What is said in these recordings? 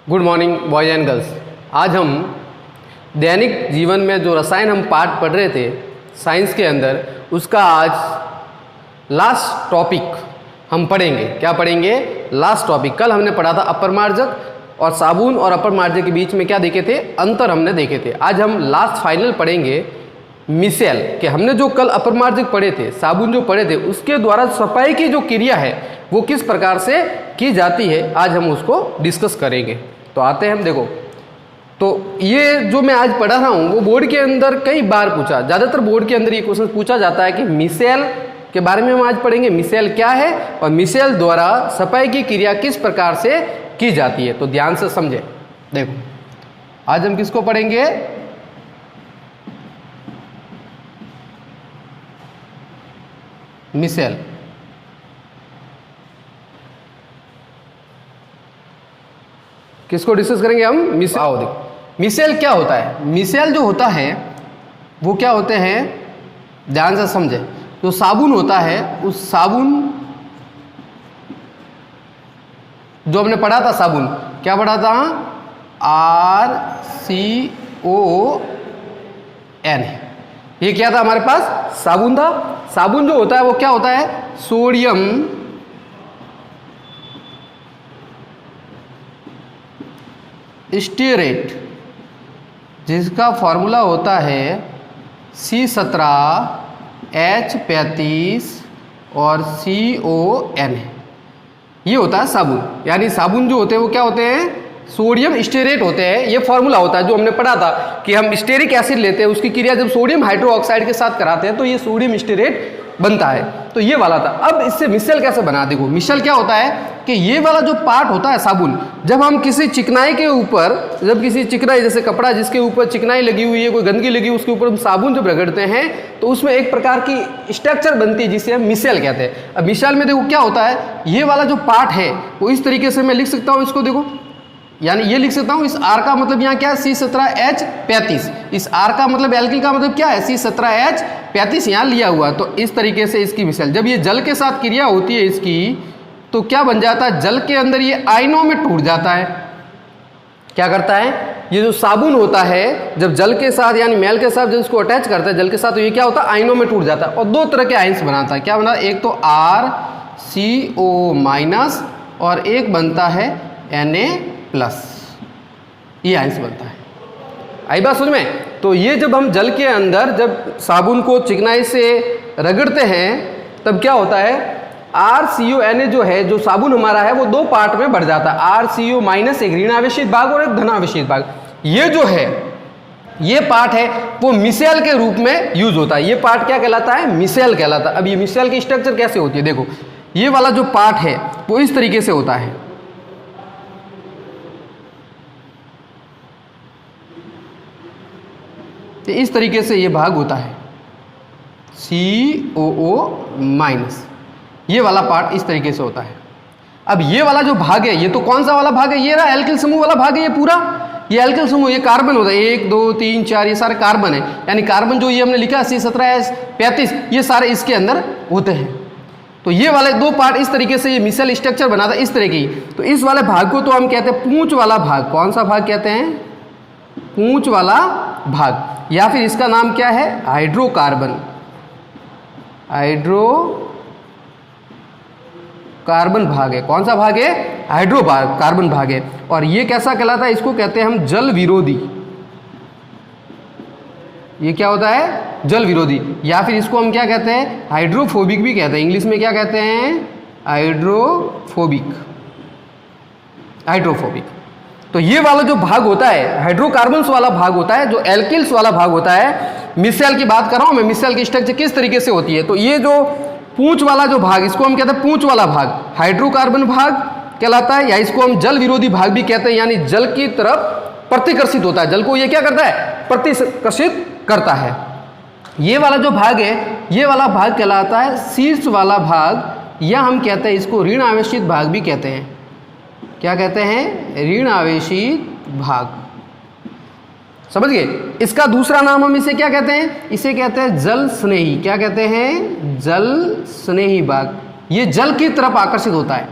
Good morning boys and girls. आज हम दैनिक जीवन में जो रसायन हम पाठ पढ़ रहे थे साइंस के अंदर, उसका आज लास्ट टॉपिक हम पढ़ेंगे। क्या पढ़ेंगे? Last topic. कल हमने पढ़ा था अपरमार्जक और साबुन और अपरमार्जक के बीच में क्या देखे थे, अंतर हमने देखे थे। आज हम लास्ट फाइनल पढ़ेंगे मिसेल के। हमने जो कल अपरमार्जक पढ़े थे, साबुन जो पढ़े थे, उसके द्वारा सफाई की जो क्रिया है वो किस प्रकार से की जाती है, आज हम उसको डिस्कस करेंगे। तो आते हैं हम। देखो, तो ये जो मैं आज पढ़ा रहा हूँ वो बोर्ड के अंदर कई बार पूछा, ज़्यादातर बोर्ड के अंदर ये क्वेश्चन पूछा जाता है कि मिसेल के बारे में हम आज पढ़ेंगे। मिसेल क्या है और मिसेल द्वारा सफाई की क्रिया किस प्रकार से की जाती है। तो ध्यान से समझे। देखो, आज हम किसको पढ़ेंगे? मिसेल। किसको डिस्कस करेंगे हम? मिसेल। आओ देखो, मिसेल क्या होता है। मिसेल जो होता है वो क्या होते हैं, ध्यान से समझे। जो साबुन होता है, उस साबुन जो हमने पढ़ा था, साबुन क्या पढ़ा था? RCON। ये क्या था हमारे पास? साबुन था। साबुन जो होता है वो क्या होता है? सोडियम स्टीरेट, जिसका फॉर्मूला होता है C17H35 और CON। ये होता है साबुन। यानी साबुन जो होते हैं वो क्या होते हैं? सोडियम स्टीरेट होते हैं। ये फॉर्मूला होता है जो हमने पढ़ा था कि हम स्टेरिक एसिड लेते हैं, उसकी क्रिया जब सोडियम हाइड्रोक्साइड के साथ कराते हैं तो ये सोडियम स्टीरेट बनता है। तो ये वाला था। अब इससे मिसेल कैसे बना? देखो, मिसेल क्या होता है कि ये वाला जो पार्ट होता है साबुन, जब हम किसी चिकनाई के ऊपर, जब किसी चिकनाई जैसे कपड़ा जिसके ऊपर चिकनाई लगी हुई है, कोई गंदगी लगी हुई, उसके ऊपर हम साबुन जब रगड़ते हैं तो उसमें एक प्रकार की स्ट्रक्चर बनती है जिसे हम मिसेल कहते हैं। अब मिसेल में देखो क्या होता है, ये वाला जो पार्ट है वो इस तरीके से मैं लिख सकता हूँ इसको। देखो, यानी ये लिख सकता हूँ, इस R का मतलब यहाँ क्या है? C17H35। इस R का मतलब एल्किल का मतलब क्या है? C17H35 यहाँ लिया हुआ। तो इस तरीके से इसकी मिसेल, जब ये जल के साथ क्रिया होती है इसकी, तो क्या बन जाता है? जल के अंदर ये आयनों में टूट जाता है। क्या करता है? ये जो साबुन होता है जब जल के साथ यानी मैल के साथ जब इसको अटैच करता है जल के साथ, तो ये क्या होता है? आयनों में टूट जाता है और दो तरह के आयन्स बनाता है। क्या बना? एक तो RCO- और एक बनता है Na+। ये आयंस बनता है। आई बात समझ में? तो ये जब हम जल के अंदर जब साबुन को चिकनाई से रगड़ते हैं तब क्या होता है? RCONA जो है, जो साबुन हमारा है, वो दो पार्ट में बढ़ जाता है। RCO- एक ऋणावेशित भाग और एक धनावेशित भाग। ये जो है, ये पार्ट है वो मिसेल के रूप में यूज होता है। ये पार्ट क्या कहलाता है? मिसेल कहलाता है। अब ये मिसेल की स्ट्रक्चर कैसे होती है? देखो, ये वाला जो पार्ट है वो इस तरीके से होता है। तो इस तरीके से ये भाग होता है COO-। ये वाला पार्ट इस तरीके से होता है। अब ये वाला जो भाग है, ये तो कौन सा वाला भाग है? ये रहा एल्किल समूह वाला भाग है। ये पूरा ये एल्किल समूह, ये कार्बन होता है। 1 2 3 4 ये सारे कार्बन है। यानी कार्बन जो ये हमने लिखा C17H35, ये सारे इसके अंदर होते हैं। तो ये वाले दो पार्ट इस तरीके से ये मिसेल स्ट्रक्चर बनाता है, इस तरह की। तो इस वाले भाग को तो हम कहते हैं पूंछ वाला भाग। कौन सा भाग कहते हैं? पूंछ वाला भाग। या फिर इसका नाम क्या है? हाइड्रोकार्बन। हाइड्रोकार्बन भाग है। कौन सा भाग है? हाइड्रोकार्बन भाग है। और ये कैसा कहलाता है? इसको कहते हैं हम जल विरोधी। ये क्या होता है? जल विरोधी। या फिर इसको हम क्या कहते हैं? हाइड्रोफोबिक भी कहते हैं। इंग्लिश में क्या कहते हैं? हाइड्रोफोबिक। तो ये वाला जो भाग होता है, हाइड्रोकार्बन्स वाला भाग होता है, जो एल्किल्स वाला भाग होता है। मिसेल की बात कर रहा हूं मैं, मिसेल की स्ट्रक्चर किस तरीके से होती है। तो ये जो पूंछ वाला जो भाग, इसको हम कहते हैं पूंछ वाला भाग, हाइड्रोकार्बन भाग कहलाता है। या इसको हम जल विरोधी भाग भी कहते हैं। यानी जल की तरफ प्रतिकर्षित होता है। जल को ये क्या करता है? प्रतिकर्षित करता है। ये वाला जो भाग है, ये वाला भाग कहलाता है शीर्ष वाला भाग, या हम कहते हैं इसको ऋण आवेशित भाग भी कहते हैं। क्या कहते हैं? ऋण आवेशित भाग। समझ गए? इसका दूसरा नाम हम इसे क्या कहते हैं? इसे कहते हैं जल स्नेही। क्या कहते हैं? जल स्नेही भाग। ये जल की तरफ आकर्षित होता है।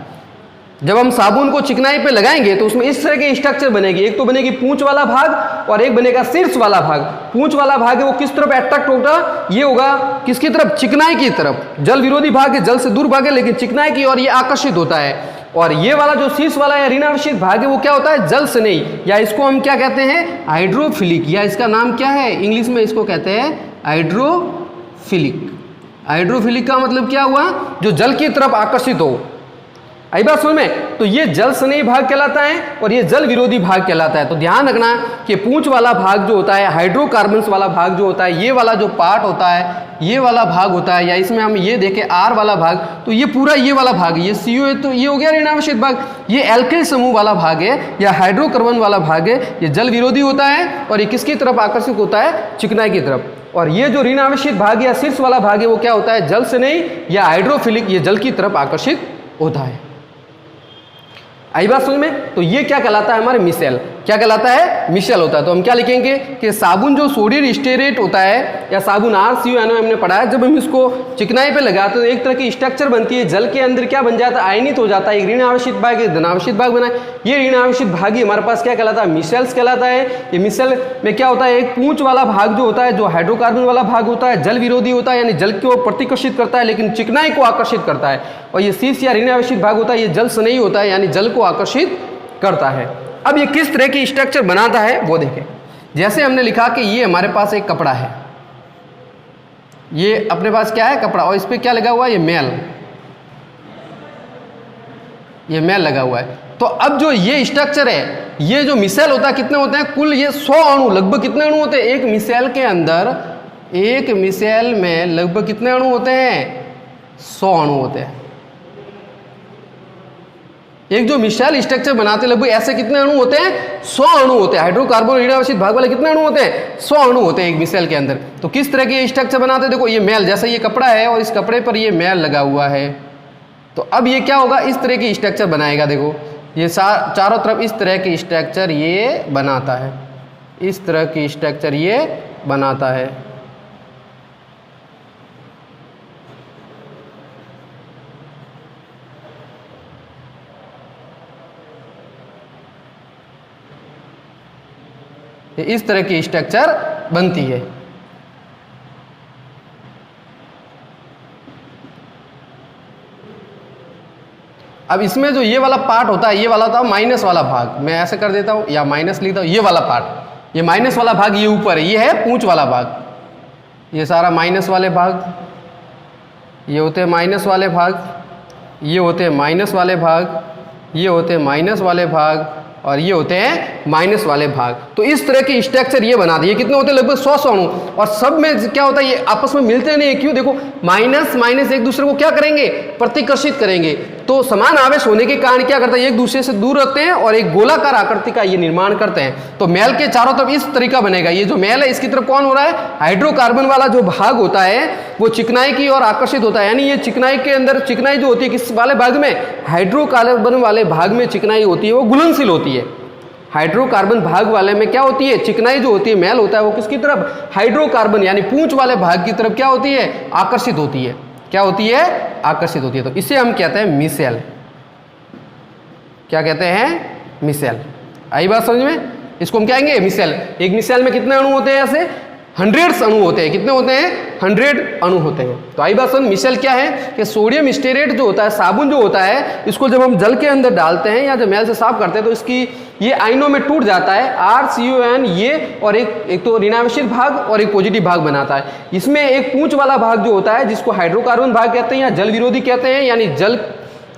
जब हम साबुन को चिकनाई पे लगाएंगे तो उसमें इस तरह की स्ट्रक्चर बनेगी। एक तो बनेगी पूंछ वाला भाग और एक बनेगा शीर्ष वाला भाग। पूंछ वाला भाग है वो किस तरफ अट्रैक्ट होगा, ये होगा किसकी तरफ, चिकनाई की तरफ। जल विरोधी भाग है, जल से दूर भाग है, लेकिन चिकनाई की ओर ये आकर्षित होता है। और ये वाला जो शीर्ष वाला या ऋणावेशित भाग है वो क्या होता है, जल से नहीं, या इसको हम क्या कहते हैं, हाइड्रोफिलिक, या इसका नाम क्या है इंग्लिश में, इसको कहते हैं हाइड्रोफिलिक। हाइड्रोफिलिक का मतलब क्या हुआ, जो जल की तरफ आकर्षित हो। आई बात समझ में। तो ये जल स्नेही भाग कहलाता है और ये जल विरोधी भाग कहलाता है। तो ध्यान रखना कि पूंछ वाला भाग जो होता है, हाइड्रोकार्बन्स वाला भाग जो होता है, ये वाला जो पार्ट होता है, ये वाला भाग होता है, या इसमें हम ये देखें आर वाला भाग, तो ये पूरा ये वाला भाग है, ये CO है, तो ये हो गया ऋणावेशित भाग। ये एल्किल समूह वाला भाग है या हाइड्रोकार्बन वाला भाग है, ये जल विरोधी होता है और ये किसकी तरफ आकर्षित होता है, चिकनाई की तरफ। और ये जो ऋणावेशित भाग या शीर्ष वाला भाग है वो क्या होता है, जल से नहीं या हाइड्रोफिलिक, ये जल की तरफ आकर्षित होता है। आई बात समझ में। तो ये क्या कहलाता है, हमारे मिसेल, क्या कहलाता है, मिसेल होता है। तो हम क्या लिखेंगे कि साबुन जो सोडियम स्टेरेट होता है या साबुन RCONO हमने पढ़ा है, जब हम इसको चिकनाई पे लगाते हैं तो एक तरह की स्ट्रक्चर बनती है, जल के अंदर क्या बन जाता है, आयनित हो जाता है। एक ऋणावेशित भाग, एक धनावेशित भाग बना है। ये ऋणावेशित भाग ही हमारे पास क्या कहलाता है, मिसेल्स कहलाता है। ये मिसेल में क्या होता है, एक पूंछ वाला भाग जो होता है, जो हाइड्रोकार्बन वाला भाग होता है, जल विरोधी होता है, यानी जल को प्रतिकर्षित करता है लेकिन चिकनाई को आकर्षित करता है। और ये शीर्ष या ऋणावेशित भाग होता है, ये जल स्नेही होता है, यानी जल को आकर्षित करता है। अब ये किस तरह की स्ट्रक्चर बनाता है वो देखें। जैसे हमने लिखा कि ये हमारे पास एक कपड़ा है, ये अपने पास क्या है, कपड़ा, और इस पे क्या लगा हुआ है, ये मैल, ये मैल लगा हुआ है। तो अब जो ये स्ट्रक्चर है, ये जो मिसेल होता है, कितने होते हैं कुल, ये 100 अणु, लगभग कितने अणु होते हैं एक मिसेल के अंदर, एक मिसेल में लगभग कितने अणु होते हैं, 100 अणु होते हैं। एक जो मिसाइल स्ट्रक्चर बनाते लगभग ऐसे कितने अणु होते हैं, 100 अणु होते हैं। हाइड्रोकार्बन ऋणावेशित भाग वाले कितने अणु होते हैं, 100 अणु होते हैं एक मिसाइल के अंदर। तो किस तरह के स्ट्रक्चर बनाते हैं, देखो ये मैल, जैसा ये कपड़ा है और इस कपड़े पर ये मैल लगा हुआ है, तो अब ये क्या होगा, इस तरह की स्ट्रक्चर बनाएगा। देखो ये चारों तरफ इस तरह की स्ट्रक्चर ये बनाता है, इस तरह की स्ट्रक्चर ये बनाता है। इस तरह की स्ट्रक्चर बनती है। अब इसमें जो ये वाला पार्ट होता है, ये वाला होता है माइनस वाला भाग, मैं ऐसे कर देता हूं या माइनस लिखता हूं, ये वाला पार्ट, ये माइनस वाला भाग ये ऊपर है, ये है पूंछ वाला भाग, ये सारा माइनस वाले भाग, ये होते हैं माइनस वाले भाग, ये होते हैं माइनस वाले भाग, ये होते हैं माइनस वाले भाग, और ये होते हैं माइनस वाले भाग। तो इस तरह की स्ट्रक्चर ये बना दिए। कितने होते हैं, लगभग 100 अणु, और सब में क्या होता है, ये आपस में मिलते नहीं है। क्यों, देखो माइनस माइनस एक दूसरे को क्या करेंगे, प्रतिकर्षित करेंगे। तो समान आवेश होने के कारण क्या करता है, एक दूसरे से दूर रखते हैं और एक गोलाकार आकृति का ये निर्माण करते हैं। तो मैल के चारों तरफ इस तरीका बनेगा। ये जो मैल है इसकी तरफ कौन हो रहा है, हाइड्रोकार्बन वाला जो भाग होता है वो चिकनाई की ओर आकर्षित होता है। यानी ये चिकनाई के अंदर, चिकनाई जो होती है किस वाले भाग में, हाइड्रोकार्बन वाले भाग में चिकनाई होती है, वो घुलनशील होती है। हाइड्रोकार्बन भाग वाले में क्या होती है, चिकनाई जो होती है, मैल होता है, वो किसकी तरफ, हाइड्रोकार्बन यानी पूंछ वाले भाग की तरफ क्या होती है, आकर्षित होती है। क्या होती है, आकर्षित होती है। तो इसे हम कहते हैं मिसेल। क्या कहते हैं, मिसेल। आई बात समझ में। इसको हम कहेंगे मिसेल। एक मिसेल में कितने अणु होते हैं, ऐसे 100 अणु होते हैं। कितने होते हैं, 100 अणु होते हैं। तो आई बात समझ। मिसेल क्या है कि सोडियम स्टेरेट जो होता है, साबुन जो होता है, इसको जब हम जल के अंदर डालते हैं या जब मैल से साफ करते हैं तो इसकी ये आयनों में टूट जाता है, RCON ये, और एक तो ऋणावेशित भाग और एक पॉजिटिव भाग बनाता है। इसमें एक पूंछ वाला भाग जो होता है जिसको हाइड्रोकार्बन भाग कहते हैं या जल विरोधी कहते हैं, यानी जल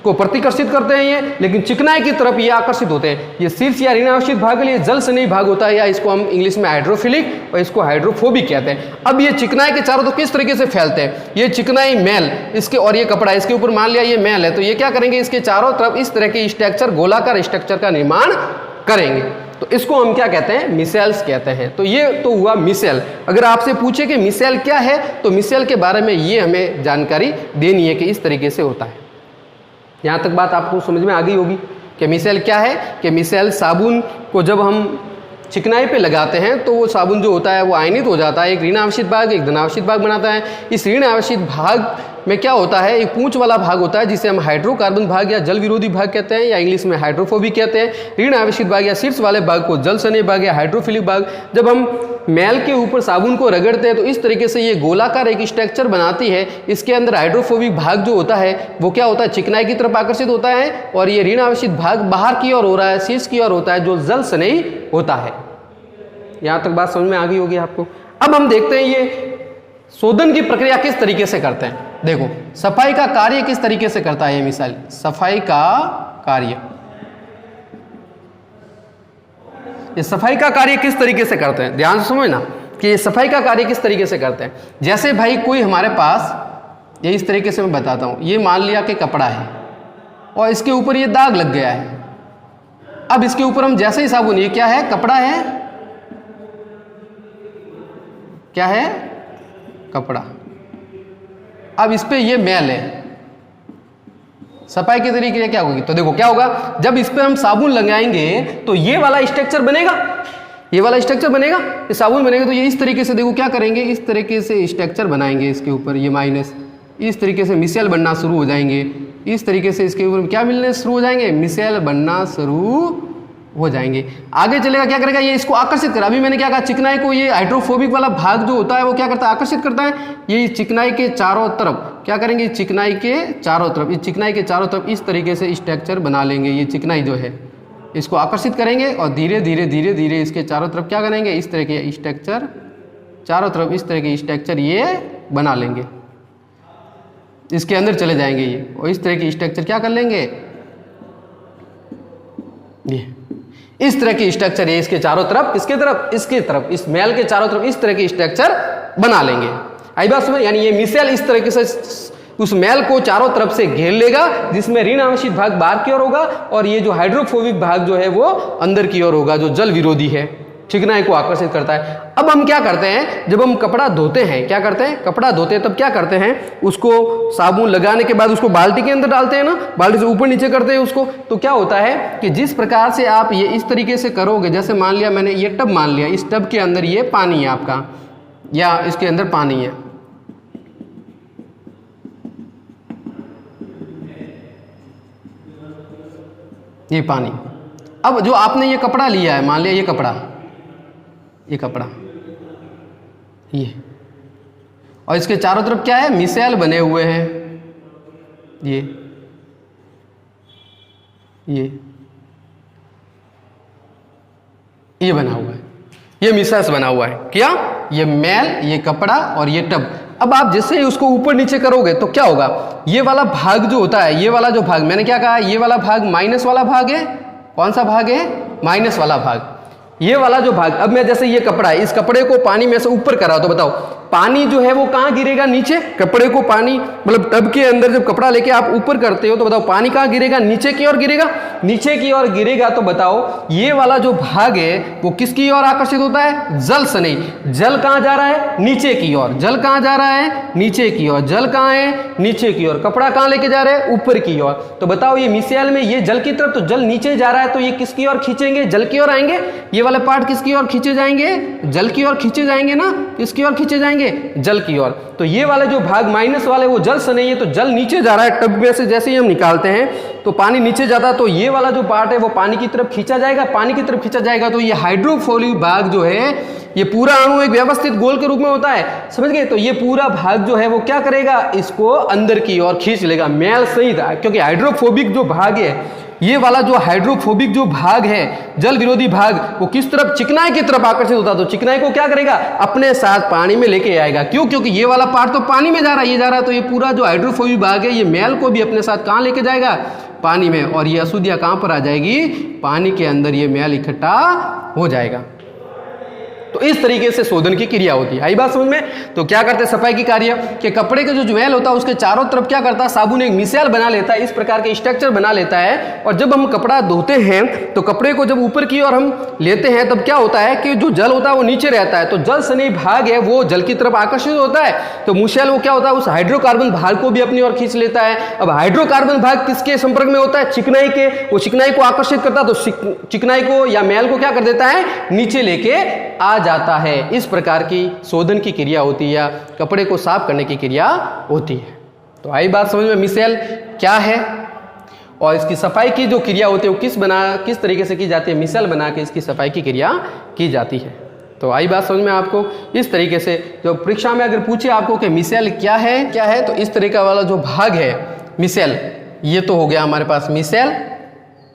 को प्रतिकर्षित करते हैं ये, लेकिन चिकनाई की तरफ ये आकर्षित होते हैं। ये शीर्ष या ऋणावेशित भाग के लिए जल स्नेही भाग होता है, या इसको हम इंग्लिश में हाइड्रोफिलिक और इसको हाइड्रोफोबिक कहते हैं। अब ये चिकनाई के चारों तरफ किस तरीके से फैलते हैं, ये चिकनाई मैल इसके, और ये कपड़ा इसके ऊपर मान लिया ये मैल है, तो ये क्या करेंगे, इसके चारों तरफ इस तरह के स्ट्रक्चर, गोलाकार स्ट्रक्चर का निर्माण करेंगे। तो इसको हम क्या कहते हैं, मिसेल्स कहते हैं। तो ये तो हुआ मिसेल। अगर आपसे पूछे कि मिसेल क्या है, तो मिसेल के बारे में ये हमें जानकारी देनी है कि इस तरीके से होता है। यहाँ तक बात आपको समझ में आ गई होगी कि मिसेल क्या है। कि मिसेल साबुन को जब हम चिकनाई पे लगाते हैं तो वो साबुन जो होता है वो आयनित हो जाता है। एक ऋणावेशित भाग, एक धनावेशित भाग बनाता है। इस ऋणावेशित भाग में क्या होता है, एक पूंछ वाला भाग होता है जिसे हम हाइड्रोकार्बन भाग या जल विरोधी भाग कहते हैं, या इंग्लिश में हाइड्रोफोबिक कहते हैं। ऋण आवेशित भाग या शीर्ष वाले भाग को जल स्नेही भाग या हाइड्रोफिलिक भाग। जब हम मैल के ऊपर साबुन को रगड़ते हैं तो इस तरीके से ये गोलाकार एक स्ट्रक्चर बनाती है। इसके अंदर हाइड्रोफोबिक भाग जो होता है वो क्या होता है, चिकनाई की तरफ आकर्षित होता है, और ये ऋण आवेशित भाग बाहर की ओर हो रहा है, शीर्ष की ओर होता है, जो जल स्नेही होता है। यहां तक बात समझ में आ गई होगी आपको। अब हम देखते हैं ये शोधन की प्रक्रिया किस तरीके से करते हैं। देखो सफाई का कार्य किस तरीके से करता है ये मिसाल, सफाई का कार्य, ये सफाई का कार्य किस तरीके से करते हैं, ध्यान से समझना कि ये सफाई का कार्य किस तरीके से करते हैं। जैसे भाई कोई हमारे पास, ये इस तरीके से मैं बताता हूं, ये मान लिया कि कपड़ा है और इसके ऊपर ये दाग लग गया है। अब इसके ऊपर हम जैसे ही साबुन, ये क्या है, कपड़ा है, क्या है, कपड़ा। अब इस पे ये मैल है, सफाई के तरीके से क्या होगी, तो देखो क्या होगा, जब इस पे हम साबुन लगाएंगे तो ये वाला स्ट्रक्चर बनेगा, ये वाला स्ट्रक्चर बनेगा, ये साबुन बनेगा। तो ये इस तरीके से देखो क्या करेंगे, इस तरीके से स्ट्रक्चर बनाएंगे, इसके ऊपर ये माइनस, इस तरीके से मिसेल बनना शुरू हो जाएंगे, इस तरीके से इसके ऊपर क्या मिलने शुरू हो जाएंगे, मिसेल बनना शुरू हो जाएंगे। आगे चलेगा क्या करेगा, ये इसको आकर्षित करा। अभी मैंने क्या कहा, चिकनाई को, ये हाइड्रोफोबिक वाला भाग जो होता है वो क्या करता है, आकर्षित करता है। ये चिकनाई के चारों तरफ क्या करेंगे, चिकनाई के चारों तरफ, इस चिकनाई के चारों तरफ इस तरीके से स्ट्रक्चर बना लेंगे। ये चिकनाई जो है इसको आकर्षित करेंगे और धीरे धीरे धीरे धीरे इसके चारों तरफ क्या करेंगे, इस तरह के स्ट्रक्चर, चारों तरफ इस तरह के स्ट्रक्चर ये बना लेंगे, इसके अंदर चले जाएंगे ये, और इस तरह के स्ट्रक्चर क्या कर लेंगे, ये इस तरह की स्ट्रक्चर है इसके चारों तरफ, किसके तरफ, इसके तरफ, इस मैल के चारों तरफ इस तरह की स्ट्रक्चर बना लेंगे। आई बात समझ, यानी ये मिसेल इस तरीके से उस मैल को चारों तरफ से घेर लेगा, जिसमें ऋण आवेशित भाग बाहर की ओर होगा और ये जो हाइड्रोफोबिक भाग जो है वो अंदर की ओर होगा, जो जल विरोधी है, चिकनाई को आकर्षित करता है। अब हम क्या करते हैं, जब हम कपड़ा धोते हैं, क्या करते हैं, कपड़ा धोते हैं तब क्या करते हैं, उसको साबुन लगाने के बाद उसको बाल्टी के अंदर डालते हैं ना, बाल्टी से ऊपर नीचे करते हैं उसको। तो क्या होता है कि जिस प्रकार से आप ये इस तरीके से करोगे, जैसे मान लिया मैंने ये टब मान लिया, इस टब के अंदर ये पानी है आपका, या इसके अंदर पानी है, ये पानी। अब जो आपने ये कपड़ा लिया है, मान लिया ये कपड़ा, ये कपड़ा, ये, और इसके चारों तरफ क्या है, मिसेल बने हुए हैं, ये बना हुआ है, ये मिसेल्स बना हुआ है, क्या, ये मैल, ये कपड़ा और ये टब। अब आप जैसे ही उसको ऊपर नीचे करोगे तो क्या होगा, ये वाला भाग जो होता है, ये वाला जो भाग, मैंने क्या कहा, ये वाला भाग माइनस वाला भाग है। कौन सा भाग है, माइनस वाला भाग, ये वाला जो भाग। अब मैं जैसे ये कपड़ा है, इस कपड़े को पानी में से ऊपर करा तो बताओ पानी जो है वो कहाँ गिरेगा, नीचे। कपड़े को पानी, मतलब टब के अंदर जब कपड़ा लेके आप ऊपर करते हो तो बताओ पानी कहाँ गिरेगा, नीचे की ओर गिरेगा, नीचे की ओर गिरेगा। तो बताओ ये वाला जो भाग है वो किसकी ओर आकर्षित होता है, जल स्नेही। जल कहाँ जा रहा है, नीचे की ओर। जल कहाँ जा रहा है, नीचे की ओर। जल कहाँ है, नीचे की ओर। कपड़ा कहाँ लेके जा रहा है, ऊपर की ओर। तो बताओ ये मिसाइल में ये जल की तरफ, तो जल नीचे जा रहा है तो ये किसकी ओर खींचेंगे, जल की ओर आएंगे। ये वाले पार्ट किसकी ओर खींचे जाएंगे, जल की ओर खींचे जाएंगे ना, किसकी ओर खींचे जाएंगे, जल की ओर। तो ये वाले जो भाग माइनस वाले वो जल स्नेही है, तो जल नीचे जा रहा है। टब में से जैसे ही हम निकालते हैं तो पानी नीचे जाता है, तो ये वाला जो पार्ट है वो पानी की तरफ खींचा जाएगा। पानी की तरफ खींचा जाएगा तो ये हाइड्रोफोबिक भाग जो है, ये पूरा अणु एक व्यवस्थित गोल के रूप में होता है, समझ गए। तो ये पूरा भाग जो है वो क्या करेगा, इसको अंदर की ओर खींच लेगा। मैल सही था, क्योंकि हाइड्रोफोबिक जो भाग है, ये वाला जो हाइड्रोफोबिक जो भाग है, जल विरोधी भाग, वो किस तरफ, चिकनाई की तरफ आकर्षित होता है। तो चिकनाई को क्या करेगा, अपने साथ पानी में लेके आएगा। क्यों, क्योंकि ये वाला पार्ट तो पानी में जा रहा है, ये जा रहा है, तो ये पूरा जो हाइड्रोफोबिक भाग है ये मैल को भी अपने साथ कहाँ लेके जाएगा, पानी में। और ये अशुद्धियाँ कहाँ पर आ जाएगी, पानी के अंदर ये मैल इकट्ठा हो जाएगा। तो इस तरीके से शोधन की क्रिया होती है। आई बात समझ में। तो क्या करते हैं सफाई की कार्य कि कपड़े का जो मैल होता है उसके चारों तरफ क्या करता है, साबुन एक मिसाइल बना लेता है, इस प्रकार के स्ट्रक्चर बना लेता है। और जब हम कपड़ा धोते हैं तो कपड़े को जब ऊपर की ओर हम लेते हैं तब क्या होता है कि जो जल होता है वो नीचे रहता है, तो जल स्नेही भाग है वो जल की तरफ आकर्षित होता है। तो मिसाइल वो क्या होता है, उस हाइड्रोकार्बन भाग को भी अपनी ओर खींच लेता है। अब हाइड्रोकार्बन भाग किसके संपर्क में होता है, चिकनाई के। वो चिकनाई को आकर्षित करता है, तो चिकनाई को या मैल को क्या कर देता है, नीचे लेके आ जाता है। इस प्रकार की शोधन की क्रिया होती है या कपड़े को साफ करने की क्रिया होती है। तो आई बात समझ में मिसेल क्या है और इसकी सफाई की जो क्रिया होती है वो किस तरीके से की जाती है, मिसेल बना के इसकी सफाई की क्रिया की जाती है। तो आई बात समझ में आपको। इस तरीके से जो परीक्षा में अगर पूछे आपको कि मिसेल क्या है तो इस तरीका वाला जो भाग है मिसेल, ये तो हो गया हमारे पास मिसेल।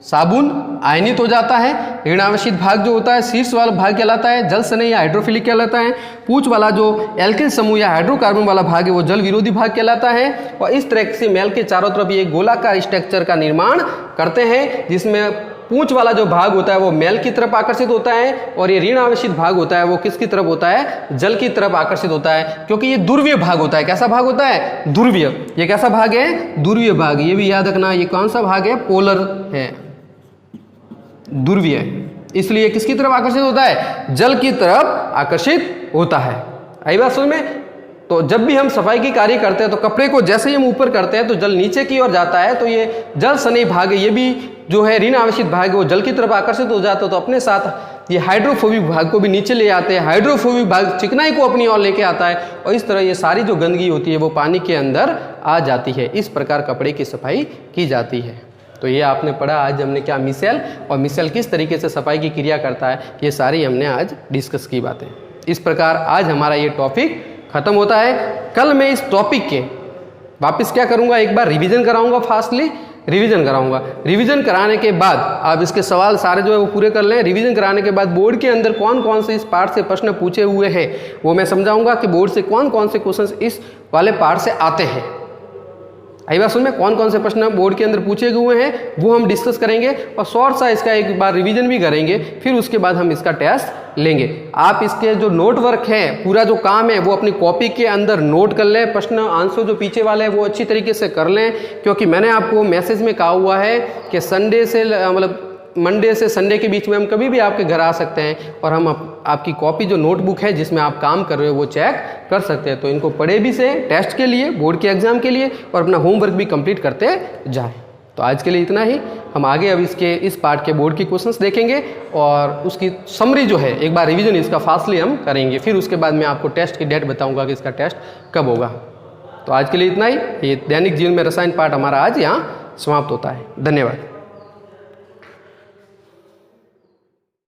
साबुन आयनित हो जाता है। ऋणावेशित भाग जो होता है शीर्ष वाला भाग कहलाता है जल स्नेही या हाइड्रोफिलिक कहलाता है। पूंछ वाला जो एल्किल समूह या हाइड्रोकार्बन वाला भाग है वो जल विरोधी भाग कहलाता है। और इस तरह से मेल के चारों तरफ ये गोलाकार स्ट्रक्चर का निर्माण करते हैं, जिसमें पूंछ वाला जो भाग होता है वो मेल की तरफ आकर्षित होता है और ये ऋण आवेशित भाग होता है वो किसकी तरफ होता है, जल की तरफ आकर्षित होता है, क्योंकि ये ध्रुवीय भाग होता है। कैसा भाग होता है, ध्रुवीय। ये कैसा भाग है, ध्रुवीय भाग। ये भी याद रखना, ये कौन सा भाग है, पोलर है, ध्रुवीय। इसलिए किसकी तरफ आकर्षित होता है, जल की तरफ आकर्षित होता है। आई बात समझ में। तो जब भी हम सफाई की कार्य करते हैं तो कपड़े को जैसे ही हम ऊपर करते हैं तो जल नीचे की ओर जाता है, तो ये जल स्नेही भाग है, ये भी जो है ऋण आवेशित भाग है वो जल की तरफ आकर्षित हो जाता है। तो अपने साथ ये हाइड्रोफोबिक भाग को भी नीचे ले आते हैं। हाइड्रोफोबिक भाग चिकनाई को अपनी ओर लेके आता है और इस तरह ये सारी जो गंदगी होती है वो पानी के अंदर आ जाती है। इस प्रकार कपड़े की सफाई की जाती है। तो ये आपने पढ़ा आज हमने क्या, मिसेल, और मिसेल किस तरीके से सफाई की क्रिया करता है, ये सारी हमने आज डिस्कस की बातें। इस प्रकार आज हमारा ये टॉपिक खत्म होता है। कल मैं इस टॉपिक के वापस क्या करूँगा, एक बार रिवीजन कराऊंगा, फास्टली रिवीजन कराऊंगा। रिवीजन कराने के बाद आप इसके सवाल सारे जो है वो पूरे कर लें। रिवीजन कराने के बाद बोर्ड के अंदर कौन कौन से इस पार्ट से प्रश्न पूछे हुए हैं वो मैं समझाऊंगा कि बोर्ड से कौन कौन से क्वेश्चन इस वाले पार्ट से आते हैं। आई बात सुन में, कौन कौन से प्रश्न बोर्ड के अंदर पूछे हुए हैं वो हम डिस्कस करेंगे और शॉर्ट सा इसका एक बार रिवीजन भी करेंगे। फिर उसके बाद हम इसका टेस्ट लेंगे। आप इसके जो नोट वर्क है, पूरा जो काम है वो अपनी कॉपी के अंदर नोट कर लें। प्रश्न आंसर जो पीछे वाले हैं वो अच्छी तरीके से कर लें, क्योंकि मैंने आपको मैसेज में कहा हुआ है कि संडे से मतलब मंडे से संडे के बीच में हम कभी भी आपके घर आ सकते हैं और हम आपकी कॉपी जो नोटबुक है जिसमें आप काम कर रहे हो वो चेक कर सकते हैं। तो इनको पढ़े भी से टेस्ट के लिए, बोर्ड के एग्जाम के लिए, और अपना होमवर्क भी कंप्लीट करते जाएं। तो आज के लिए इतना ही। हम आगे अब इसके इस पार्ट के बोर्ड की क्वेश्चंस देखेंगे और उसकी समरी जो है एक बार रिवीजन इसका फास्टली हम करेंगे। फिर उसके बाद मैं आपको टेस्ट की डेट बताऊंगा कि इसका टेस्ट कब होगा। तो आज के लिए इतना ही। ये दैनिक जीवन में रसायन पाठ हमारा आज यहाँ समाप्त होता है। धन्यवाद।